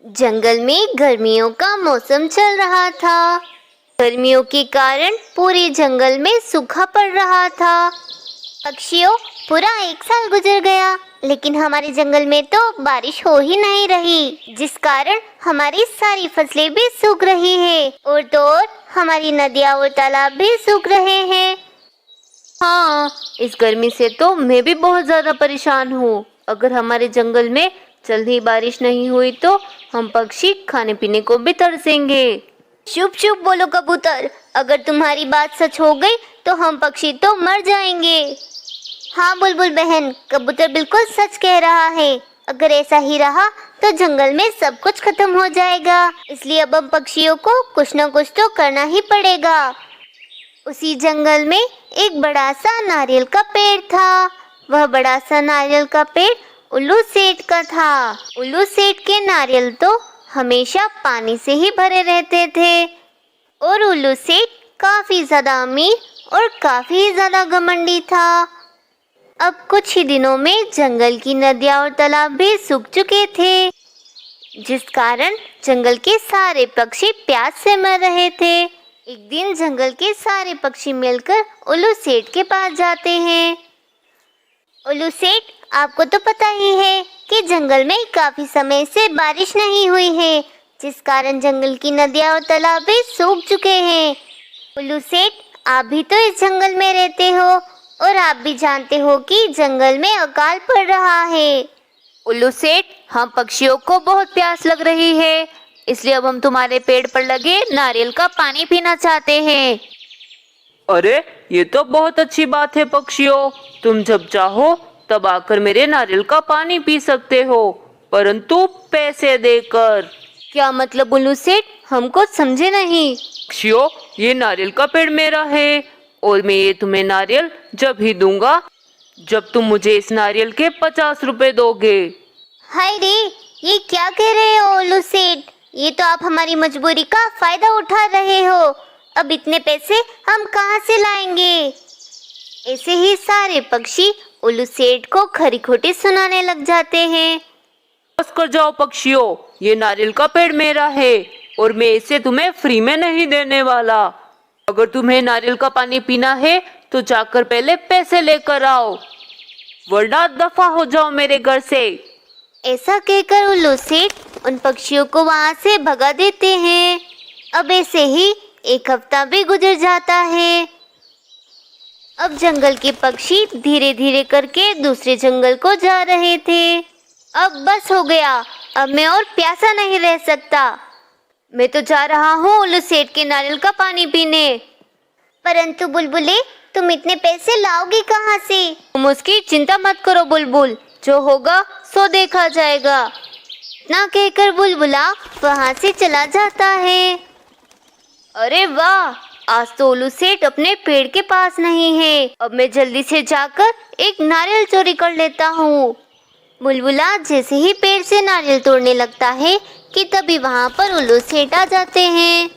जंगल में गर्मियों का मौसम चल रहा था। गर्मियों के कारण पूरे जंगल में सूखा पड़ रहा था। पक्षियों, पूरा 1 साल गुजर गया, लेकिन हमारे जंगल में तो बारिश हो ही नहीं रही, जिस कारण हमारी सारी फसलें भी सूख रही है और तो और हमारी नदियाँ और तालाब भी सूख रहे हैं। हाँ, इस गर्मी से तो मैं भी बहुत ज्यादा परेशान हूँ। अगर हमारे जंगल में जल्दी बारिश नहीं हुई तो हम पक्षी खाने पीने को भी तरसेंगे। चुप चुप बोलो कबूतर, अगर तुम्हारी बात सच हो गई तो हम पक्षी तो मर जाएंगे। हाँ बुलबुल बहन, कबूतर बिल्कुल सच कह रहा है। अगर ऐसा ही रहा तो जंगल में सब कुछ खत्म हो जाएगा, इसलिए अब हम पक्षियों को कुछ न कुछ तो करना ही पड़ेगा। उसी जंगल में एक बड़ा सा नारियल का पेड़ था। वह बड़ा सा नारियल का पेड़ उल्लू सेठ का था। उल्लू सेठ के नारियल तो हमेशा पानी से ही भरे रहते थे और उल्लू सेठ काफी ज्यादा अमीर और काफी ज्यादा घमंडी था। अब कुछ ही दिनों में जंगल की नदियाँ और तालाब भी सूख चुके थे, जिस कारण जंगल के सारे पक्षी प्यास से मर रहे थे। एक दिन जंगल के सारे पक्षी मिलकर उल्लू सेठ के पास जाते हैं। उल्लू सेठ, आपको तो पता ही है कि जंगल में काफी समय से बारिश नहीं हुई है, जिस कारण जंगल की नदियाँ और तालाब भी सूख चुके हैं। उल्लू सेठ, आप भी तो इस जंगल में रहते हो और आप भी जानते हो कि जंगल में अकाल पड़ रहा है। उल्लू सेठ, हम पक्षियों को बहुत प्यास लग रही है, इसलिए अब हम तुम्हारे पेड़ पर लगे नारियल का पानी पीना चाहते हैं। अरे ये तो बहुत अच्छी बात है पक्षियों, तुम जब चाहो तब आकर मेरे नारियल का पानी पी सकते हो, परंतु पैसे देकर। क्या मतलब उल्लू सेठ, हमको समझे नहीं। पक्षियों, ये नारियल का पेड़ मेरा है और मैं ये तुम्हें नारियल जब ही दूंगा जब तुम मुझे इस नारियल के 50 रुपए दोगे। हाय रे, ये क्या कह रहे हो उल्लू सेठ? ये तो आप हमारी मजबूरी का फायदा उठा रहे हो। अब इतने पैसे हम कहाँ से लाएंगे? ऐसे ही सारे पक्षी उल्लू सेठ को खरी खोटी सुनाने लग जाते हैं। बस कर जाओ पक्षियों, ये नारियल का पेड़ मेरा है और मैं इसे तुम्हें फ्री में नहीं देने वाला। अगर तुम्हें नारियल का पानी पीना है तो जाकर पहले पैसे लेकर आओ, वरना दफा हो जाओ मेरे घर से। ऐसा कहकर उल्लू सेठ उन पक्षियों को वहां से भगा देते हैं। अब ऐसे ही 1 हफ्ता भी गुजर जाता है। अब जंगल के पक्षी धीरे धीरे करके दूसरे जंगल को जा रहे थे। अब बस हो गया, अब मैं और प्यासा नहीं रह सकता। मैं तो जा रहा हूँ उल्लू सेठ के नारियल का पानी पीने। परंतु बुलबुले, तुम इतने पैसे लाओगे कहाँ से? तुम उसकी चिंता मत करो बुलबुल, जो होगा सो देखा जाएगा। ना कहकर बुलबुला वहां से चला जाता है। अरे वाह, आज तो उल्लू सेठ अपने पेड़ के पास नहीं है। अब मैं जल्दी से जाकर एक नारियल चोरी कर लेता हूँ। बुलबुला जैसे ही पेड़ से नारियल तोड़ने लगता है कि तभी वहां पर उल्लू सेठ आ जाते हैं।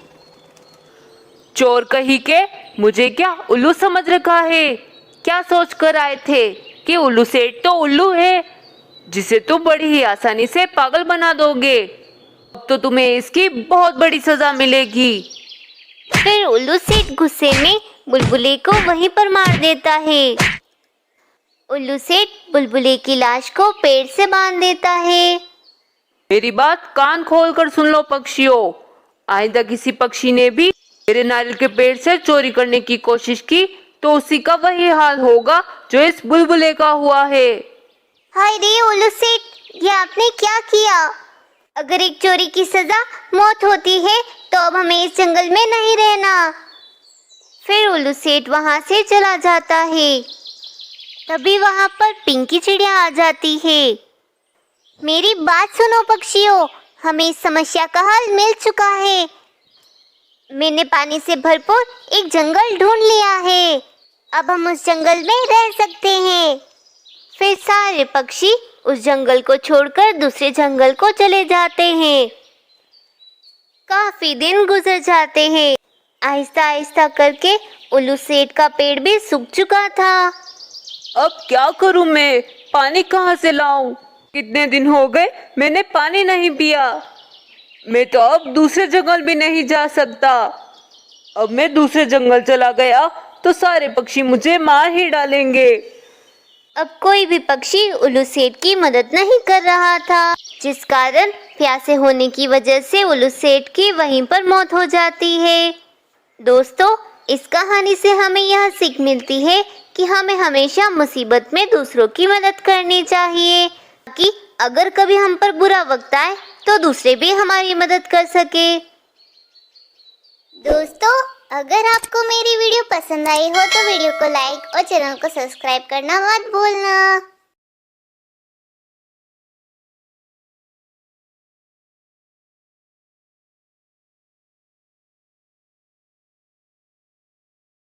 चोर कही के, मुझे क्या उल्लू समझ रखा है? क्या सोच कर आए थे कि उल्लू सेठ तो उल्लू है, जिसे तुम बड़ी ही आसानी से पागल बना दोगे। अब तो तुम्हें इसकी बहुत बड़ी सजा मिलेगी। फिर उल्लू सेठ गुस्से में बुलबुले को वहीं पर मार देता है। उल्लू सेठ बुलबुले की लाश को पेड़ से बांध देता है। मेरी बात कान खोल कर सुन लो पक्षियों, आइंदा किसी पक्षी ने भी मेरे नारियल के पेड़ से चोरी करने की कोशिश की तो उसी का वही हाल होगा जो इस बुलबुले का हुआ है। हाय रे उल्लू सेठ, ये आपने क्या किया? अगर एक चोरी की सजा मौत होती है तो अब हमें इस जंगल में नहीं रहना। फिर उल्लू सेठ वहां से चला जाता है। तभी वहां पर पिंकी चिड़िया आ जाती है। मेरी बात सुनो पक्षियों, हमें इस समस्या का हल मिल चुका है। मैंने पानी से भरपूर एक जंगल ढूंढ लिया है। अब हम उस जंगल में रह सकते हैं। फिर सारे पक्षी उस जंगल को छोड़कर दूसरे जंगल को चले जाते हैं। काफी दिन गुजर जाते हैं। आहिस्ता आहिस्ता करके उल्लू सेठ का पेड़ भी सूख चुका था। अब क्या करूं मैं? पानी कहाँ से लाऊं? कितने दिन हो गए मैंने पानी नहीं पिया। मैं तो अब दूसरे जंगल भी नहीं जा सकता। अब मैं दूसरे जंगल चला गया तो सारे पक्षी मुझे मार ही डालेंगे। अब कोई भी पक्षी उल्लू सेठ की मदद नहीं कर रहा था, जिस कारण प्यासे होने की वजह से उल्लू सेठ की वहीं पर मौत हो जाती है। दोस्तों, इस कहानी से हमें यह सीख मिलती है कि हमें हमेशा मुसीबत में दूसरों की मदद करनी चाहिए, ताकि अगर कभी हम पर बुरा वक्त आए तो दूसरे भी हमारी मदद कर सके। दोस्तों, अगर आपको मेरी वीडियो पसंद आई हो तो वीडियो को लाइक और चैनल को सब्सक्राइब करना मत भूलना।